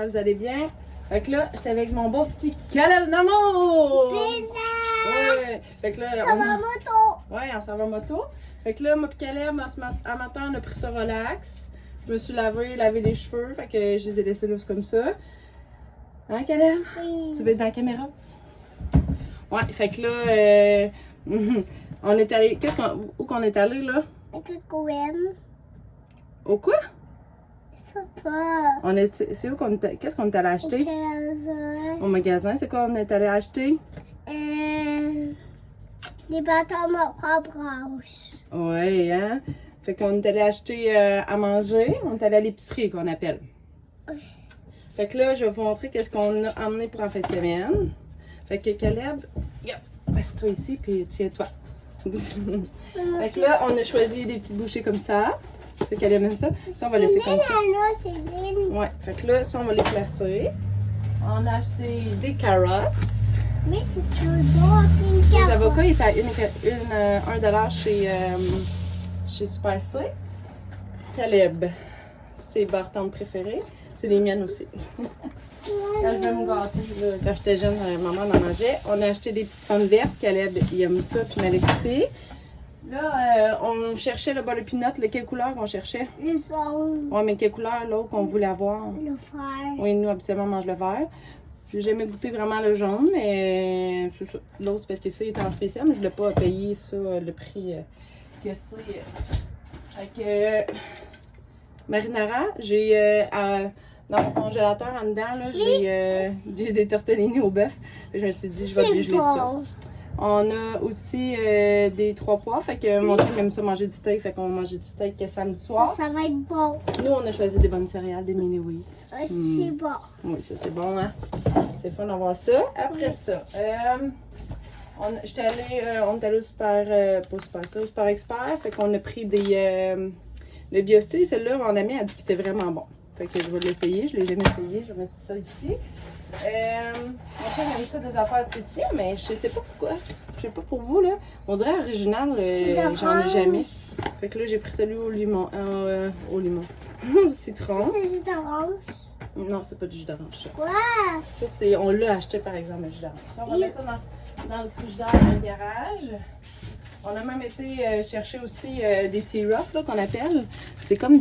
vous allez bien? Fait que là, j'étais avec mon beau petit Caleb d'amour! Ouais! Fait que là, Ça va en moto! Ouais, on s'en va en moto. Fait que là, moi et Caleb, à matin, on a pris ça relax. Je me suis lavé les cheveux, fait que je les ai laissés là comme ça. Hein, Caleb? Oui. Tu veux être dans la caméra? Ouais, fait que là, on est allé. Où qu'on est allé là? Avec Cohen. Au quoi? Je sais pas. C'est où qu'on est. Qu'est-ce qu'on est allé acheter? Au magasin. Au magasin, c'est quoi on est allé acheter? Des bâtons à trois branches. Ouais, hein? Fait qu'on est allé acheter à manger. On est allé à l'épicerie qu'on appelle. Oui. Fait que là, je vais vous montrer qu'est-ce qu'on a emmené pour en fin de semaine. Fait que Caleb, reste-toi ici puis tiens-toi. Fait que là, on a choisi des petites bouchées comme ça. C'est Caleb aime ça. Ça, on va laisser comme ça. C'est Lynn. Ouais, fait que là, ça, on va les placer. On a acheté des carottes. Mais c'est sur le bord d'une Les carotte. avocats étaient à $1 chez Super C. Caleb, ses bartendes préférées. C'est les miennes aussi. Quand je vais me gâter, là, quand j'étais jeune, maman en mangeait. On a acheté des petites pommes vertes. Caleb, il aime ça, puis Malek aussi. Là, on cherchait le bol de peanut. Quelle couleur qu'on cherchait? Le son. Ouais, mais quelle couleur, l'autre, qu'on voulait avoir? Le fer. Oui, nous, habituellement, on mange le vert. J'ai jamais goûté vraiment le jaune, mais c'est ça. L'autre, c'est parce que ça, il est en spécial, mais je voulais pas payer ça, le prix que c'est. Fait que, marinara, j'ai dans mon congélateur en dedans, là, j'ai des tortellini au bœuf. Je me suis dit, je vais dégeler ça. On a aussi des 3 pois, fait que mon chum aime ça manger du steak, fait qu'on va manger du steak samedi soir. Ça va être bon. Nous, on a choisi des bonnes céréales, des mini wheat. C'est bon. Oui, ça c'est bon, hein? C'est fun d'avoir ça. Après ça, on est allé au Super Expert, fait qu'on a pris le Biostil, celui-là, mon ami a dit qu'il était vraiment bon. Fait que je vais l'essayer, je l'ai jamais essayé, je vais mettre ça ici. Mon chien aime ça des affaires pétillantes, mais je sais pas pourquoi. Je sais pas pour vous, là. On dirait original, j'en ai jamais. Fait que là, j'ai pris celui au limon. Au limon. Au citron. C'est du jus d'orange. Non, c'est pas du jus d'orange, ça. Quoi? Ça, on l'a acheté, par exemple, le jus d'orange. Ça, on va mettre ça dans le frigidaire dans le garage. On a même été chercher aussi des T-Ruff, là, qu'on appelle. C'est comme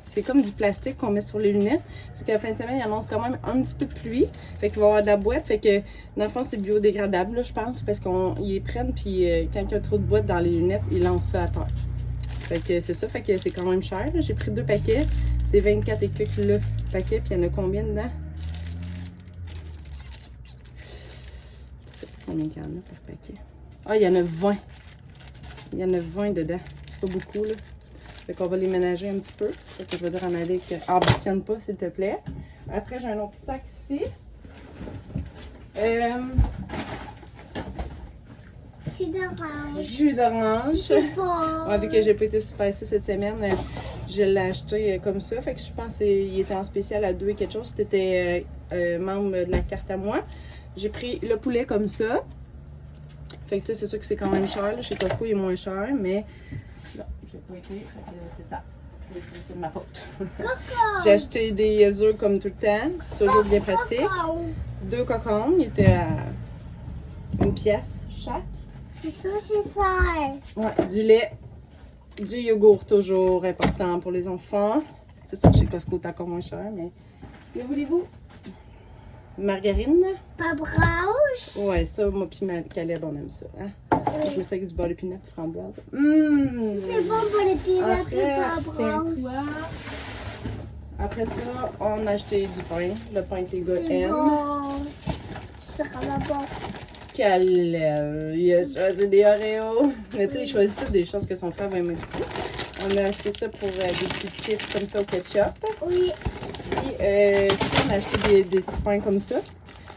c'est comme du plastique qu'on met sur les lunettes. Parce qu'à la fin de semaine, il annonce quand même un petit peu de pluie. Fait qu'il va y avoir de la boîte. Fait que, dans le fond, c'est biodégradable, là, je pense. Parce qu'ils les prennent, puis quand il y a trop de boîte dans les lunettes, ils lancent ça à terre. Fait que c'est ça. Fait que c'est quand même cher. J'ai pris 2 paquets. C'est 24 et quelques le paquet. Puis il y en a combien dedans? Combien qu'il y en a par paquet? Ah, il y en a 20. Il y en a 20 dedans. C'est pas beaucoup, là. Fait qu'on va les ménager un petit peu. Fait que je vais dire à Malik, ambitionne pas, s'il te plaît. Après, j'ai un autre sac ici. Jus d'orange. Jus d'orange. C'est bon. Ouais, vu que j'ai pas été super ici cette semaine, je l'ai acheté comme ça. Fait que je pense qu'il était en spécial à 2 et quelque chose. C'était membre de la carte à moi. J'ai pris le poulet comme ça. Fait que tu sais, c'est sûr que c'est quand même cher. Là. Chez Costco, il est moins cher, mais non, j'ai pas été. Fait que c'est ça. C'est de ma faute. J'ai acheté des œufs comme tout le temps. Toujours bien pratique. 2 cocombes. Ils étaient à 1 pièce chaque. C'est ça, c'est ça. Ouais, du lait. Du yogourt, toujours important pour les enfants. C'est sûr que chez Costco, c'est encore moins cher, mais que voulez-vous? Margarine. Pas branche. Ouais, ça, moi puis Caleb, on aime ça. Hein? Je me sais avec du beurre de pinot et framboise. C'est bon pour les peanuts Après, et pas c'est branche. toi. Après ça, on a acheté du pain. Le pain que les gars C'est aiment. bon. C'est vraiment bon. Caleb, il a choisi des Oreos. Mais tu sais, il choisit toutes des choses que son frère va aimer aussi. On a acheté ça pour des petites chips comme ça au ketchup. Oui. Puis, ça, on a acheté des petits pains comme ça.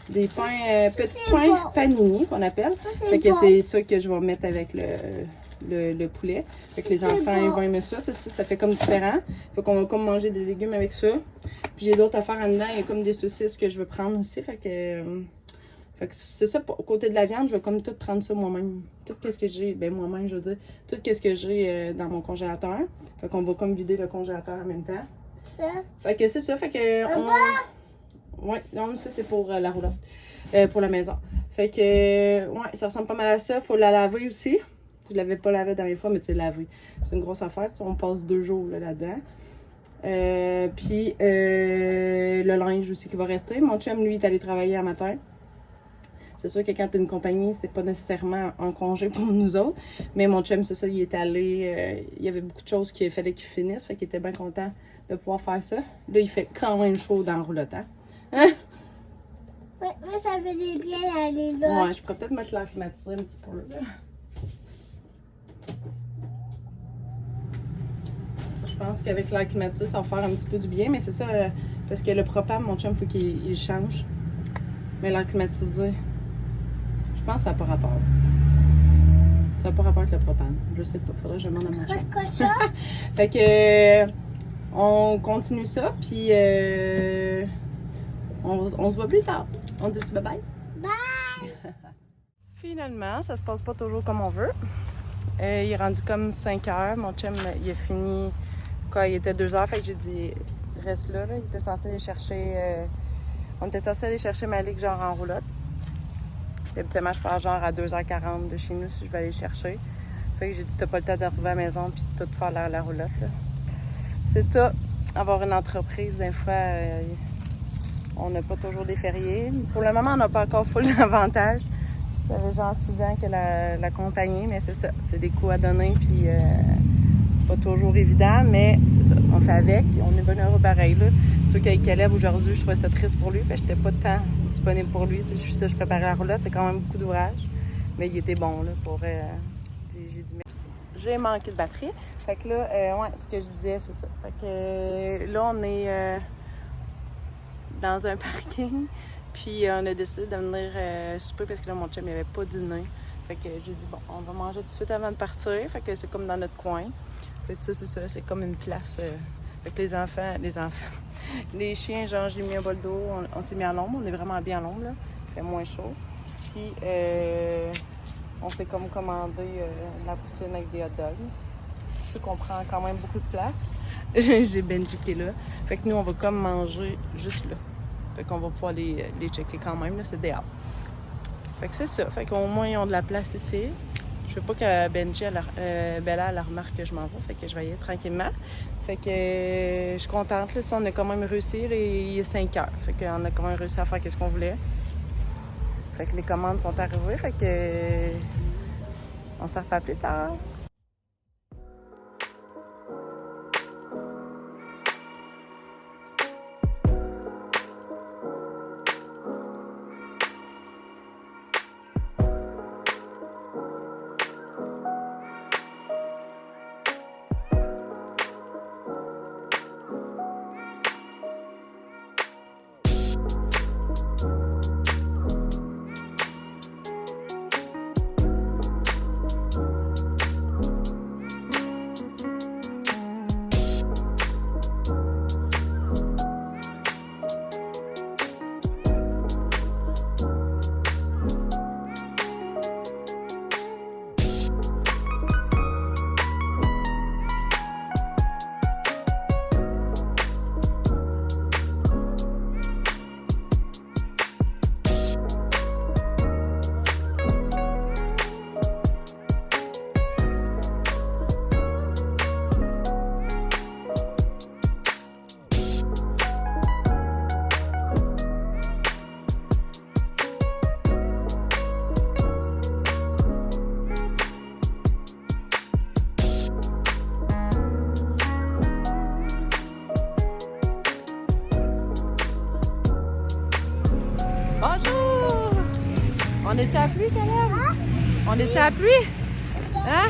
Des pains, petits pains bon. panini qu'on appelle. Ça, Fait que bon. c'est ça que je vais mettre avec le poulet. Fait que les C'est enfants, bon. ils vont aimer ça. Ça fait comme différent. Fait qu'on va comme manger des légumes avec ça. Puis j'ai d'autres affaires en dedans. Il y a comme des saucisses que je veux prendre aussi. Fait que c'est ça, au côté de la viande, je vais comme tout prendre ça moi-même. Tout ce que j'ai, ben moi-même, je veux dire, tout ce que j'ai dans mon congélateur. Fait qu'on va comme vider le congélateur en même temps. Ça. Fait que c'est ça, fait que ouais, non, ça c'est pour la roulotte. Pour la maison. Fait que ouais, ça ressemble pas mal à ça. Faut la laver aussi. Je l'avais pas lavé la dernière fois, mais tu sais, laver. C'est une grosse affaire. On passe 2 jours là-dedans. Puis le linge aussi qui va rester. Mon chum, lui, est allé travailler un matin. C'est sûr que quand t'as une compagnie, c'est pas nécessairement un congé pour nous autres. Mais mon chum, c'est ça, il est allé. Il y avait beaucoup de choses qu'il fallait qu'il finisse. Fait qu'il était bien content de pouvoir faire ça. Là, il fait quand même chaud dans le roulotte, hein? Ouais, mais ça fait des bien aller là. Ouais, je pourrais peut-être mettre l'air climatisé un petit peu, là. Je pense qu'avec l'air climatisé, ça va faire un petit peu du bien, mais c'est ça, parce que le propane, mon chum, il faut qu'il change. Mais l'air climatisé, je pense que ça n'a pas rapport. Ça n'a pas rapport avec le propane. Je sais pas, faudrait que je demande à mon chum. Fait que, on continue ça, puis on se voit plus tard. On dit bye bye? Bye! Finalement, ça se passe pas toujours comme on veut. Il est rendu comme 5 heures. Mon chum, il a fini quand il était 2 heures. Fait que j'ai dit, reste là. Il était censé aller chercher. On était censé aller chercher Malik, genre en roulotte. Puis, habituellement, je pars genre à 2h40 de chez nous si je vais aller chercher. Fait que j'ai dit, t'as pas le temps d'arriver à la maison puis de tout faire la roulotte. Là. C'est ça, avoir une entreprise, des fois, on n'a pas toujours des fériés. Pour le moment, on n'a pas encore full d'avantages. Ça fait genre 6 ans que la compagnie, mais c'est ça, c'est des coûts à donner, puis c'est pas toujours évident, mais c'est ça, on fait avec, on est bon heureux pareil, là. C'est sûr qu'avec Caleb, aujourd'hui, je trouvais ça triste pour lui, parce que j'étais pas de temps disponible pour lui, tu sais, je préparais la roulotte, c'est quand même beaucoup d'ouvrage, mais il était bon, là, pour... j'ai dit merci. J'ai manqué de batterie, fait que là, ouais, ce que je disais, c'est ça. Fait que là, on est dans un parking, puis on a décidé de venir souper parce que là, mon chum, il avait pas dîné. Fait que j'ai dit, bon, on va manger tout de suite avant de partir. Fait que c'est comme dans notre coin. Fait que ça, c'est ça, c'est comme une place. Fait que les enfants, les chiens, genre, j'ai mis un bol d'eau, on s'est mis à l'ombre, on est vraiment bien à l'ombre, là. Il fait moins chaud. Puis, on s'est comme commandé la poutine avec des hot dogs. C'est qu'on prend quand même beaucoup de place. J'ai Benji qui est là. Fait que nous, on va comme manger juste là. Fait qu'on va pouvoir les checker quand même, là, c'est dehors. Fait que c'est ça. Fait qu'au moins, ils ont de la place ici. Je veux pas que Benji, Bella, elle remarque que je m'en vais. Fait que je vais y aller tranquillement. Fait que je suis contente, là. Ça, on a quand même réussi. Là, il est 5 heures. Fait qu'on a quand même réussi à faire ce qu'on voulait. Fait que les commandes sont arrivées. Fait que on se reparle plus tard. On était à pluie, Caleb? Hein? On était à pluie? Hein?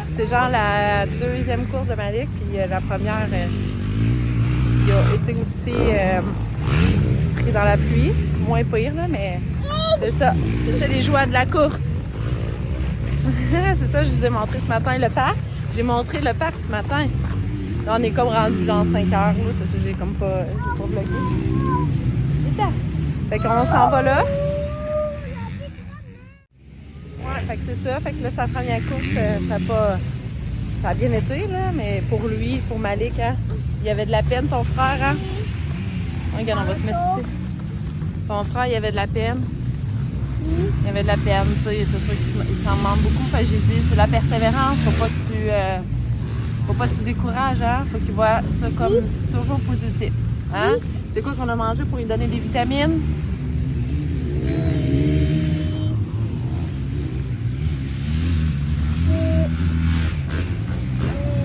C'est genre la deuxième course de Malik, puis la première, il a été aussi pris dans la pluie. Moins pire, là, mais c'est ça. C'est ça les joies de la course. C'est ça, je vous ai montré ce matin le parc. J'ai montré le parc ce matin. Là, on est comme rendu genre 5 heures, là. C'est ça, j'ai comme pas vlogué. Fait qu'on s'en va là. Fait que c'est ça, fait que là, sa première course, ça a bien été, là, mais pour lui, pour Malik, hein, Il avait de la peine, ton frère, hein? Regarde, on va se mettre ici. Ton frère, il avait de la peine. Il avait de la peine, tu sais, c'est sûr qu'il s'en demande beaucoup. Fait que j'ai dit, c'est la persévérance, faut pas que tu décourages, hein? Faut qu'il voit ça comme toujours positif, hein? C'est quoi qu'on a mangé pour lui donner des vitamines?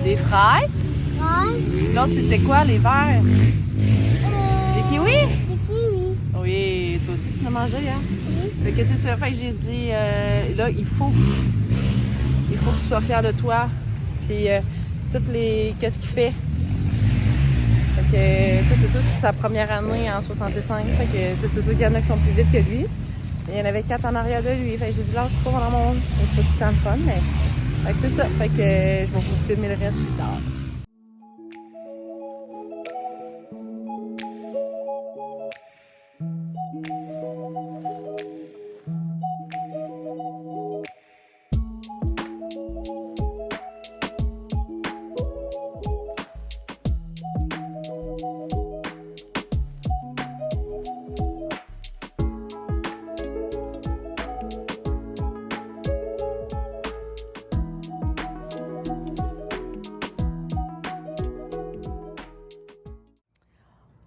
Des fraises? L'autre, c'était quoi, les verts? Des kiwis? Des kiwis. Oui, toi aussi, tu l'as mangé, hein? Oui. Fait que c'est ça, fait que j'ai dit, là, il faut que tu sois fier de toi. Puis, qu'est-ce qu'il fait? Fait que, tu sais, c'est sûr, c'est sa première année en 65. Fait que, tu sais, c'est sûr qu'il y en a qui sont plus vite que lui. Il y en avait 4 en arrière de lui. Fait que j'ai dit, là, je suis pas dans mon monde. C'est pas tout le temps le fun, mais. Fait que c'est ça. Fait que, je vais vous filmer le reste plus tard.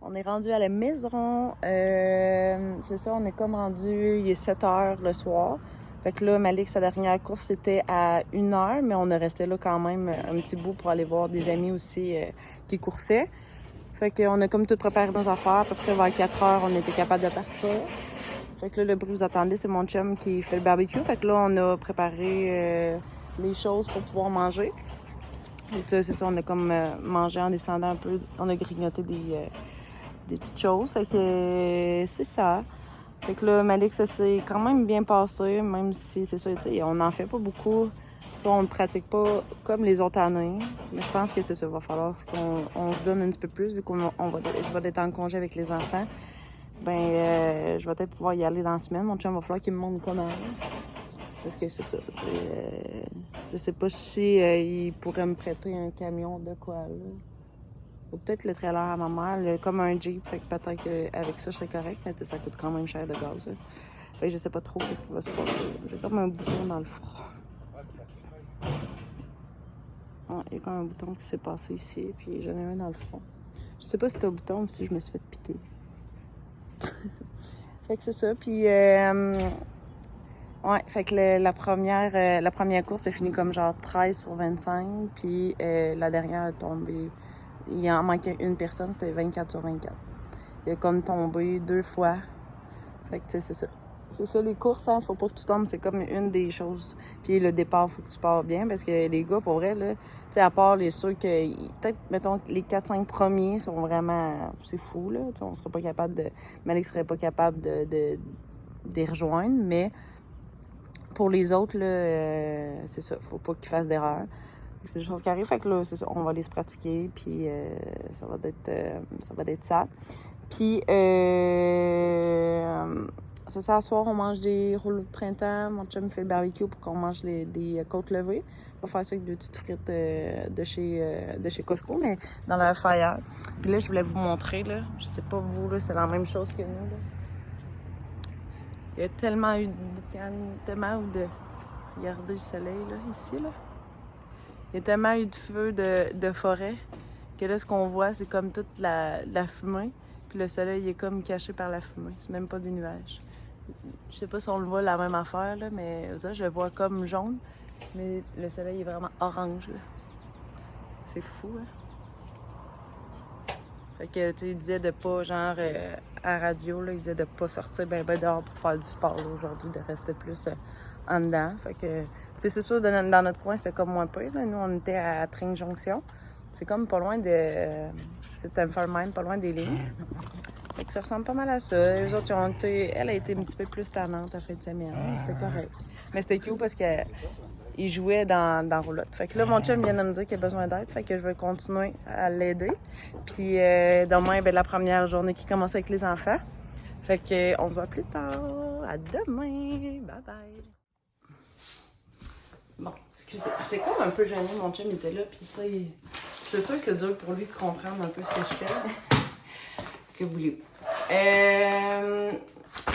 On est rendu à la maison. C'est ça, on est comme rendu, il est 7 heures le soir. Fait que là, Malik, sa dernière course, c'était à 1 heure, mais on est resté là quand même un petit bout pour aller voir des amis aussi qui coursaient. Fait qu'on a comme tout préparé nos affaires. À peu près vers 4 heures, on était capable de partir. Fait que là, le bruit que vous attendez, c'est mon chum qui fait le barbecue. Fait que là, on a préparé les choses pour pouvoir manger. Et c'est ça, on a comme mangé en descendant un peu. On a grignoté des petites choses. Fait que c'est ça. Fait que là, Malik, ça s'est quand même bien passé, même si c'est ça, tu sais, on n'en fait pas beaucoup. T'sais, on ne pratique pas comme les autres années. Mais je pense que c'est ça. Il va falloir qu'on se donne un petit peu plus, vu je vais être en congé avec les enfants. Je vais peut-être pouvoir y aller dans la semaine. Mon chum va falloir qu'il me montre comment. Parce que c'est ça. Je sais pas si il pourrait me prêter un camion de quoi, là. Ou peut-être le trailer à ma mère, comme un Jeep, fait que peut-être qu'avec ça, je serais correct, mais ça coûte quand même cher de gaz. Là. Fait que je sais pas trop ce qui va se passer. J'ai comme un bouton dans le front. Ouais, il y a comme un bouton qui s'est passé ici, puis j'en ai un dans le front. Je sais pas si c'était un bouton ou si je me suis fait piquer. Fait que c'est ça, puis... ouais, fait que la première course a fini comme genre 13 sur 25, puis la dernière est tombée... Il en manquait une personne, c'était 24 sur 24. Il a comme tombé 2 fois. Fait que, tu sais, c'est ça. C'est ça, les courses, hein. Faut pas que tu tombes, c'est comme une des choses. Puis le départ, faut que tu pars bien, parce que les gars, pour vrai, là, tu sais, à part les ceux que... Peut-être, mettons, les 4-5 premiers sont vraiment... C'est fou, là. T'sais, on serait pas capable de... Malik serait pas capable de les rejoindre, mais pour les autres, là, c'est ça. Faut pas qu'ils fassent d'erreur. C'est des choses qui arrivent, fait que là, c'est ça, on va aller se pratiquer, puis ça va être ça. Puis, c'est ça, ce soir, on mange des rouleaux de printemps. Mon chum fait le barbecue pour qu'on mange des côtes levées. On va faire ça avec des petites frites de chez Costco, mais dans la fire. Puis là, je voulais vous montrer, là, je sais pas vous, là, c'est la même chose que nous, là. Il y a tellement eu de boucan, tellement eu de... Regardez le soleil, là, ici, là. Il y a tellement eu de feux de forêt que là, ce qu'on voit, c'est comme toute la fumée. Puis le soleil est comme caché par la fumée. C'est même pas des nuages. Je sais pas si on le voit la même affaire, là, mais je le vois comme jaune. Mais le soleil est vraiment orange, là. C'est fou, hein? Fait que, tu sais, il disait de pas, genre, à radio, là, il disait de pas sortir ben dehors pour faire du sport, là, aujourd'hui, de rester plus en dedans. Fait que, tu sais, c'est sûr, dans notre coin, c'était comme moins pire, là. Nous, on était à Tring Jonction. C'est comme pas loin de... c'est Temple-Mine, pas loin des lignes. Fait que ça ressemble pas mal à ça. Les autres, elle a été un petit peu plus tannante à fin de semaine. C'était correct. Mais c'était cool parce qu'il jouait dans roulotte. Fait que là, mon chum vient de me dire qu'il a besoin d'aide. Fait que je vais continuer à l'aider. Puis demain, la première journée qui commence avec les enfants. Fait que on se voit plus tard. À demain. Bye bye. Bon, excusez. J'étais comme un peu gênée. Mon chum était là. Puis tu sais, C'est sûr que c'est dur pour lui de comprendre un peu ce que je fais. Que voulez-vous?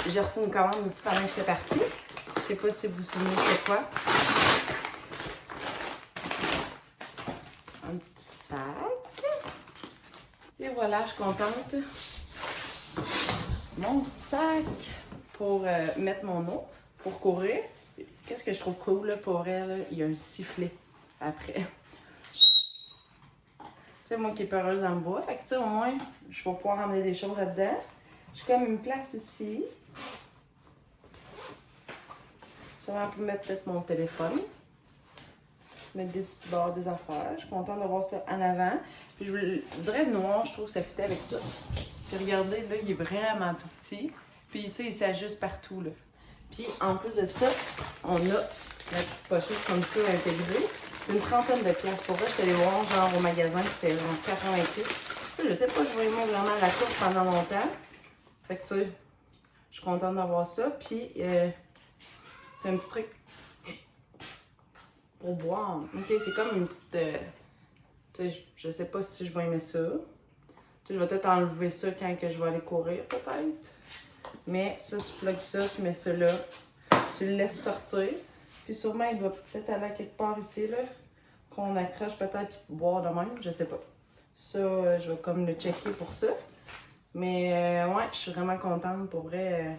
J'ai reçu une commande aussi pendant que j'étais partie. Je sais pas si vous vous souvenez c'est quoi. Un petit sac. Et voilà, je suis contente. Mon sac pour mettre mon eau, pour courir. Qu'est-ce que je trouve cool là, pour elle? Il y a un sifflet après. Tu sais, moi qui est peureuse dans le bois, fait que tu sais, au moins, je vais pouvoir emmener des choses là-dedans. J'ai comme une place ici. Sûrement pour mettre peut-être mon téléphone. Mettre des petites barres, des affaires. Je suis contente d'avoir ça en avant. Puis je vous dirais noir, je trouve que ça fitait avec tout. Puis regardez, là, il est vraiment tout petit. Puis tu sais, il s'ajuste partout, là. Puis en plus de ça, on a la petite pochette comme ça intégrée. C'est une trentaine de piastres. Pour vrai, je suis allée voir genre au magasin, c'était genre 88. Tu sais, je sais pas, je vais aimer vraiment la course pendant longtemps. Fait que tu sais, je suis contente d'avoir ça. Puis c'est un petit truc pour boire. Ok, c'est comme une petite. Tu sais, je sais pas si je vais aimer ça. Tu sais, je vais peut-être enlever ça quand que je vais aller courir, peut-être. Mais ça, tu plugues ça, tu mets ça là. Tu le laisses sortir. Puis sûrement, il doit peut-être aller à quelque part ici, là. Qu'on accroche peut-être puis boire de même, je sais pas. Ça, je vais comme le checker pour ça. Mais ouais, je suis vraiment contente pour vrai.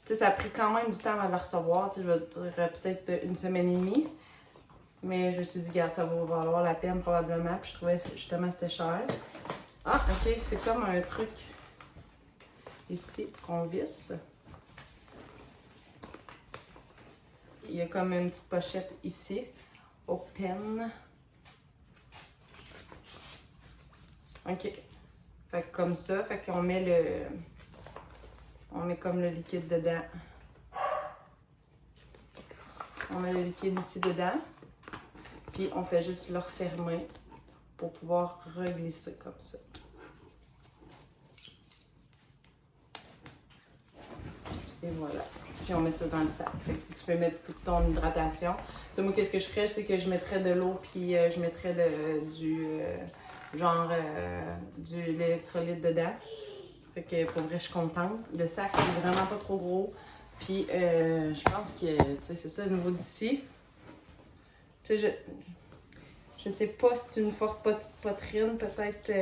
Tu sais, ça a pris quand même du temps avant de la recevoir. Tu sais, je vais dire peut-être une semaine et demie. Mais je me suis dit, regarde, ça va valoir la peine probablement. Puis je trouvais justement que c'était cher. Ah, ok, c'est comme un truc ici qu'on visse. Il y a comme une petite pochette ici. Open. Ok. Fait que comme ça, fait qu'on met le. On met comme le liquide dedans. On met le liquide ici dedans. Puis on fait juste le refermer pour pouvoir reglisser comme ça. Et voilà. Puis on met ça dans le sac. Fait que tu peux mettre toute ton hydratation. Tu sais, moi, qu'est-ce que je ferais? C'est que je mettrais de l'eau, puis je mettrais du l'électrolyte dedans. Fait que pour vrai, je suis contente. Le sac est vraiment pas trop gros. Puis je pense que, tu sais, c'est ça, au niveau d'ici. Tu sais, je sais pas si c'est une forte poitrine, peut-être.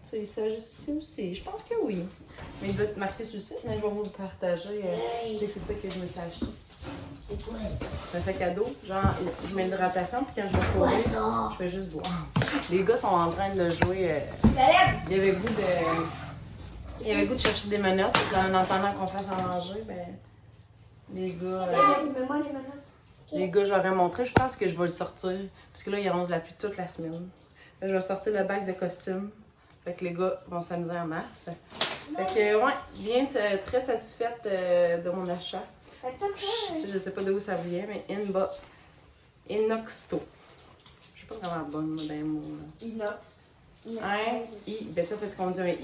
Tu sais, ça juste ici aussi. Je pense que oui. Mais il doit être marqué sur le site, mais je vais vous le partager. C'est ça que je me suis acheté. C'est quoi ça? C'est un sac à dos. Genre, je mets l'hydratation, puis quand je vais courir, je fais juste boire. Les gars sont en train de jouer. Il y avait goût de chercher des menottes. Puis en attendant qu'on fasse à manger, ben, les gars. Mets-moi les menottes. Les gars, j'aurais montré. Je pense que je vais le sortir. Parce que là, ils rangent la pluie toute la semaine. Là, je vais sortir le bac de costume. Fait que les gars vont s'amuser en masse. Fait que, ouais, bien, très satisfaite de mon achat. Je sais pas d'où ça vient, mais Inoxto. Je suis pas vraiment bonne, moi, dans les mots. Inox. Ben, ça, parce qu'on dit un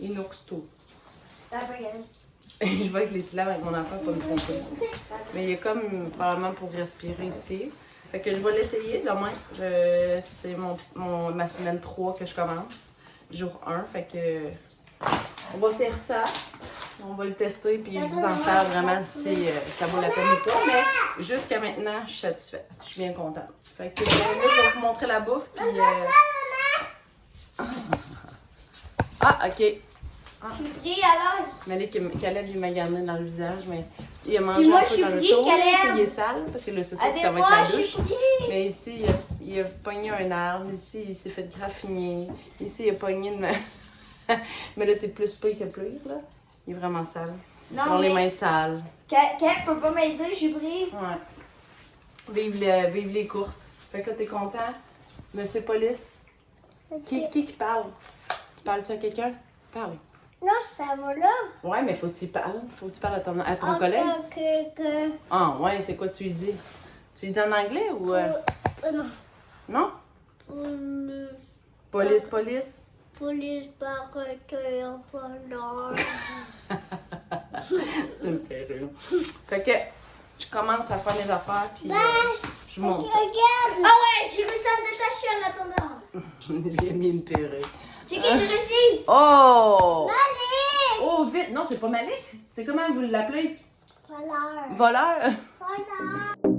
Inoxto. Je vais avec les syllabes avec mon enfant pour me tromper. Mais il y a comme, probablement pour respirer ici. Fait que je vais l'essayer demain. C'est ma semaine 3 que je commence. Jour 1. Fait que on va faire ça. On va le tester puis je vous en parle vraiment si ça vaut la peine ou pas. Mais jusqu'à maintenant, je suis satisfaite. Je suis bien contente. Fait que là, je vais vous montrer la bouffe. Puis, Ah, ok. Je suis pris alors. Mais Caleb, il m'a gardé dans le visage, mais il a mangé Puis moi, un peu je suis dans le pris, tour. Caleb. Il est sale, parce que là, c'est sûr que ça va Moi, être je la suis douche. pris. Mais ici, il a pogné un arbre. Ici, il s'est fait graffiner. Ici, il a pogné une... Mais là, t'es plus pris que plus, là. Il est vraiment sale. Non, Ils ont les mais- mains sales. Quelqu'un peut pas m'aider, je suis pris. Ouais. Vive les courses. Fait que là, t'es content? Monsieur Police? Qui parle? Tu parles-tu à quelqu'un? Parle. Non, ça va là. Ouais, mais faut que tu parles. Faut que tu parles à ton collègue. Ah, ouais, c'est quoi tu lui dis? Tu lui dis en anglais ou. Non. Non? Police. Police par téléphone. Ça me fait rire. Fait que je commence à faire mes affaires, puis Je monte ça. Regarde. Ah ouais, j'ai réussi à me détacher en attendant. J'ai mis une perruque. Checké, j'ai réussi. Oh! Allez. Oh, vite! Non, c'est pas Malik. C'est comment vous l'appelez? Voleur. Voleur? Voleur.